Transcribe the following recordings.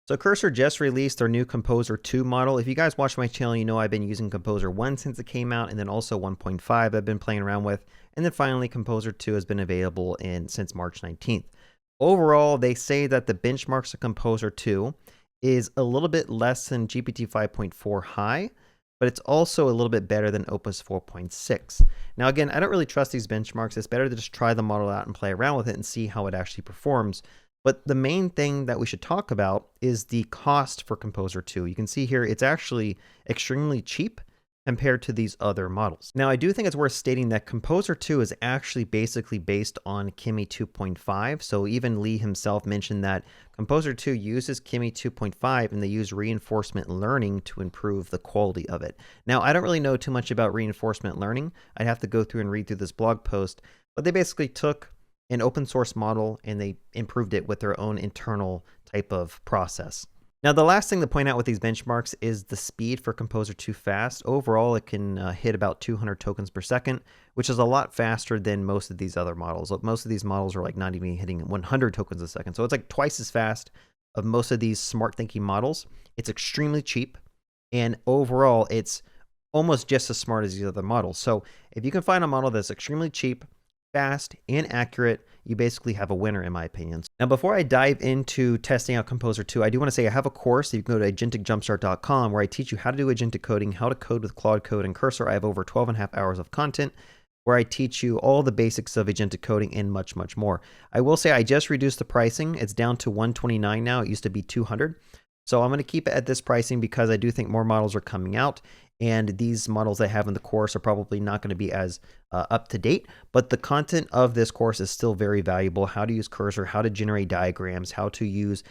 So Cursor just released their new Composer 2 model. If you guys watch my channel, you know I've been using Composer 1 since it came out, and then also 1.5 I've been playing around with. And then finally, Composer 2 has been available since March 19th. Overall, they say that the benchmarks of Composer 2 is a little bit less than GPT 5.4 high, but it's also a little bit better than Opus 4.6. Now again, I don't really trust these benchmarks. It's better to just try the model out and play around with it and see how it actually performs. But the main thing that we should talk about is the cost for Composer 2. You can see here it's actually extremely cheap compared to these other models. Now, I do think it's worth stating that Composer 2 is actually basically based on Kimi 2.5. So even Lee himself mentioned that Composer 2 uses Kimi 2.5 and they use reinforcement learning to improve the quality of it. Now, I don't really know too much about reinforcement learning. I'd have to go through and read through this blog post, but they basically took an open source model and they improved it with their own internal type of process. Now, the last thing to point out with these benchmarks is the speed for Composer 2 fast. Overall, it can hit about 200 tokens per second, which is a lot faster than most of these other models. Most of these models are like not even hitting 100 tokens a second. So it's like twice as fast of most of these smart thinking models. It's extremely cheap. And overall, it's almost just as smart as these other models. So if you can find a model that's extremely cheap, fast, and accurate, you basically have a winner in my opinion. Now, before I dive into testing out Composer 2, I do want to say I have a course. You can go to agenticjumpstart.com where I teach you how to do agentic coding, how to code with Claude Code and Cursor. I have over 12.5 hours of content where I teach you all the basics of agentic coding and much, much more. I will say I just reduced the pricing. It's down to $129 now. It used to be $200. So I'm going to keep it at this pricing because I do think more models are coming out, and these models I have in the course are probably not going to be as up to date, but the content of this course is still very valuable. How to use Cursor, how to generate diagrams, how to use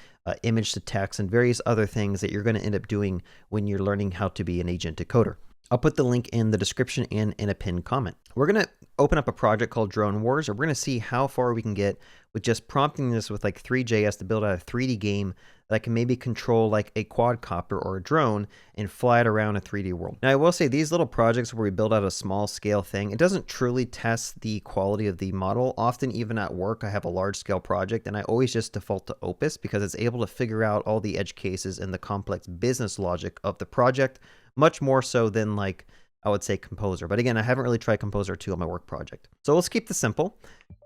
image to text, and various other things that you're going to end up doing when you're learning how to be an agentic coder. I'll put the link in the description and in a pinned comment. We're going to open up a project called Drone Wars, and we're going to see how far we can get with just prompting this with like Three.js to build out a 3D game that I can maybe control like a quadcopter or a drone and fly it around a 3D world. Now, I will say these little projects where we build out a small scale thing, it doesn't truly test the quality of the model. Often, even at work, I have a large scale project and I always just default to Opus because it's able to figure out all the edge cases and the complex business logic of the project, much more so than like I would say Composer. But again, I haven't really tried Composer 2 on my work project. So let's keep this simple.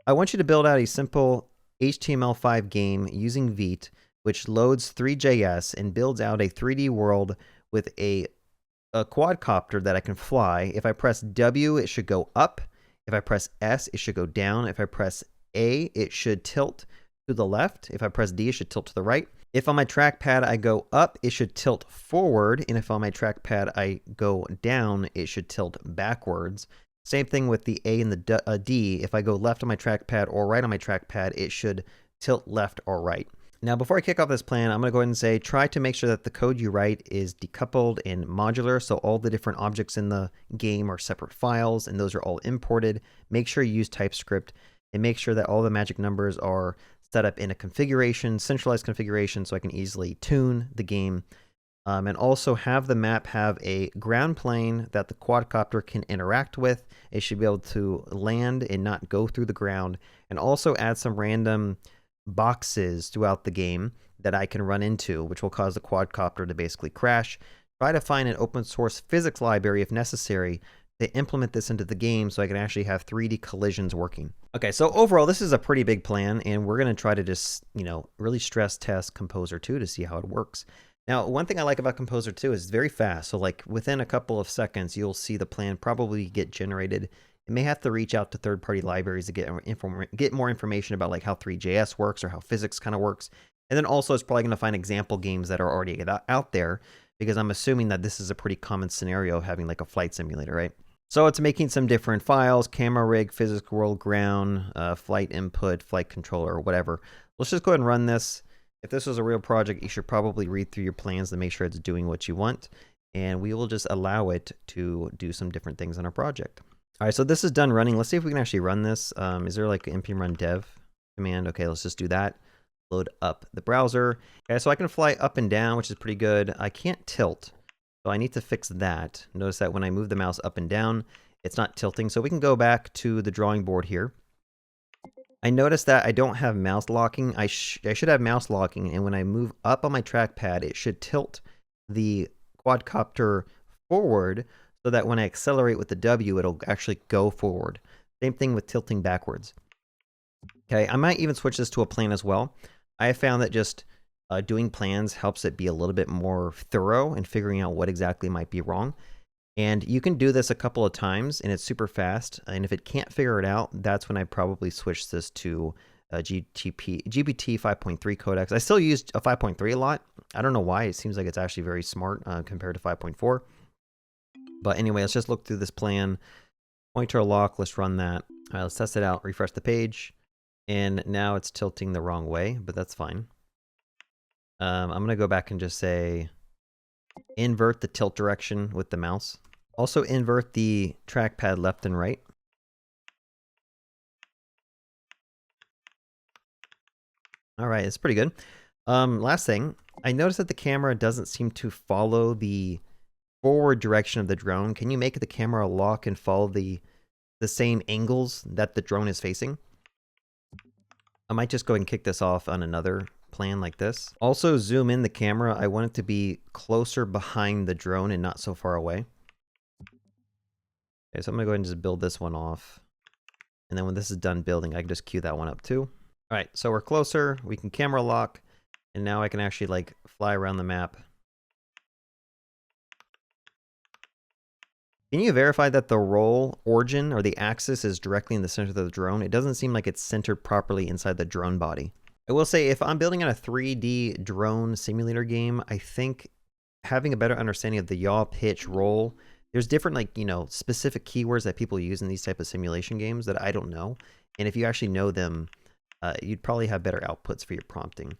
I want you to build out a simple HTML5 game using Vite, which loads Three.js and builds out a 3D world with a quadcopter that I can fly. If I press W, it should go up. If I press S, it should go down. If I press A, it should tilt to the left. If I press D, it should tilt to the right. If on my trackpad I go up, it should tilt forward. And if on my trackpad I go down, it should tilt backwards. Same thing with the A and the D. If I go left on my trackpad or right on my trackpad, it should tilt left or right. Now, before I kick off this plan, I'm going to go ahead and say, try to make sure that the code you write is decoupled and modular. So all the different objects in the game are separate files and those are all imported. Make sure you use TypeScript and make sure that all the magic numbers are set up in a configuration, centralized configuration, so I can easily tune the game. And also have the map have a ground plane that the quadcopter can interact with. It should be able to land and not go through the ground. And also add some random boxes throughout the game that I can run into, which will cause the quadcopter to basically crash. Try to find an open source physics library if necessary to implement this into the game so I can actually have 3D collisions working. Okay, so overall, this is a pretty big plan, and we're going to try to just, really stress test Composer 2 to see how it works. Now, one thing I like about Composer 2 is it's very fast. So like within a couple of seconds, you'll see the plan probably get generated. It may have to reach out to third-party libraries to get more information about like how Three.js works or how physics kind of works. And then also it's probably going to find example games that are already out there because I'm assuming that this is a pretty common scenario of having like a flight simulator, right? So it's making some different files, camera rig, physics world, ground, flight input, flight controller, or whatever. Let's just go ahead and run this. If this was a real project, you should probably read through your plans to make sure it's doing what you want. And we will just allow it to do some different things in our project. All right, so this is done running. Let's see if we can actually run this. Is there like an npm run dev command? Okay, let's just do that. Load up the browser. Okay, so I can fly up and down, which is pretty good. I can't tilt, so I need to fix that. Notice that when I move the mouse up and down, it's not tilting. So we can go back to the drawing board here. I noticed that I don't have mouse locking. I should have mouse locking, and when I move up on my trackpad, it should tilt the quadcopter forward so that when I accelerate with the W, it'll actually go forward. Same thing with tilting backwards. Okay, I might even switch this to a plan as well. I have found that just doing plans helps it be a little bit more thorough and figuring out what exactly might be wrong. And you can do this a couple of times and it's super fast. And if it can't figure it out, that's when I probably switch this to GPT 5.3 codecs. I still use a 5.3 a lot. I don't know why. It seems like it's actually very smart compared to 5.4. But anyway, let's just look through this plan. Pointer lock, let's run that. All right, let's test it out, refresh the page. And now it's tilting the wrong way, but that's fine. I'm going to go back and just say invert the tilt direction with the mouse. Also invert the trackpad left and right. All right, it's pretty good. Last thing, I noticed that the camera doesn't seem to follow the forward direction of the drone. Can you make the camera lock and follow the same angles that the drone is facing? I might just go ahead and kick this off on another plan like this. Also zoom in the camera. I want it to be closer behind the drone and not so far away. Okay, so I'm gonna go ahead and just build this one off. And then when this is done building, I can just queue that one up too. All right, so we're closer. We can camera lock. And now I can actually like fly around the map. Can you verify that the roll origin or the axis is directly in the center of the drone? It doesn't seem like it's centered properly inside the drone body. I will say if I'm building on a 3D drone simulator game, I think having a better understanding of the yaw, pitch, roll, there's different like, you know, specific keywords that people use in these type of simulation games that I don't know. And if you actually know them, you'd probably have better outputs for your prompting.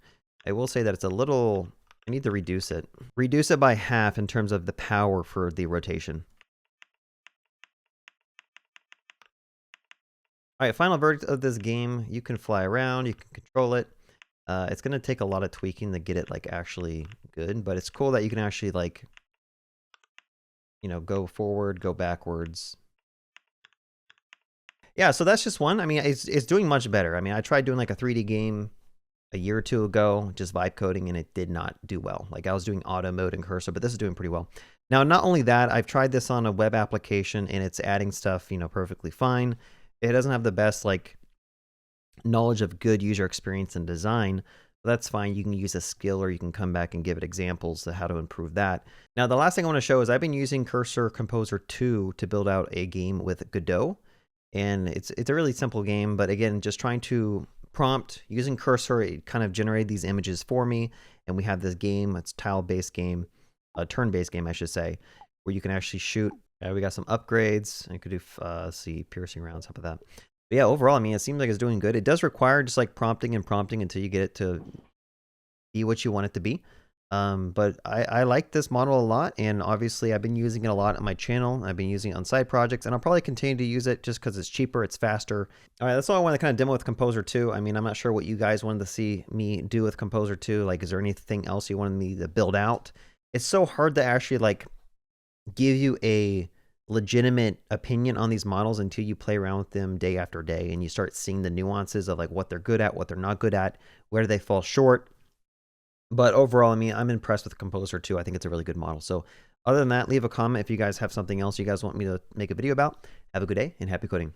I will say that it's a little, I need to reduce it. Reduce it by half in terms of the power for the rotation. All right, final verdict of this game. You can fly around, you can control it. It's going to take a lot of tweaking to get it like actually good, but it's cool that you can actually like, you know, go forward, go backwards. Yeah, so that's just one. I mean, it's doing much better. I mean, I tried doing like a 3D game a year or two ago, just vibe coding, and it did not do well. Like I was doing auto mode and cursor, but this is doing pretty well. Now, not only that, I've tried this on a web application and it's adding stuff, you know, perfectly fine. It doesn't have the best like knowledge of good user experience and design, but that's fine. You can use a skill or you can come back and give it examples of how to improve that. Now, the last thing I want to show is I've been using Cursor Composer 2 to build out a game with Godot. And it's a really simple game, but again, just trying to prompt using Cursor, it kind of generated these images for me. And we have this game, it's tile-based game, a turn-based game, I should say, where you can actually shoot. We got some upgrades. I could do, see, piercing rounds, how about that? But yeah, overall, I mean, it seems like it's doing good. It does require just like prompting and prompting until you get it to be what you want it to be. But I like this model a lot, and obviously I've been using it a lot on my channel. I've been using it on side projects, and I'll probably continue to use it just because it's cheaper, it's faster. All right, that's all I want to kind of demo with Composer 2. I mean, I'm not sure what you guys wanted to see me do with Composer 2. Like, is there anything else you wanted me to build out? It's so hard to actually like give you a legitimate opinion on these models until you play around with them day after day and you start seeing the nuances of like what they're good at, what they're not good at, where do they fall short. But overall, I mean, I'm impressed with Composer 2. I think it's a really good model. So other than that, leave a comment if you guys have something else you guys want me to make a video about. Have a good day and happy coding.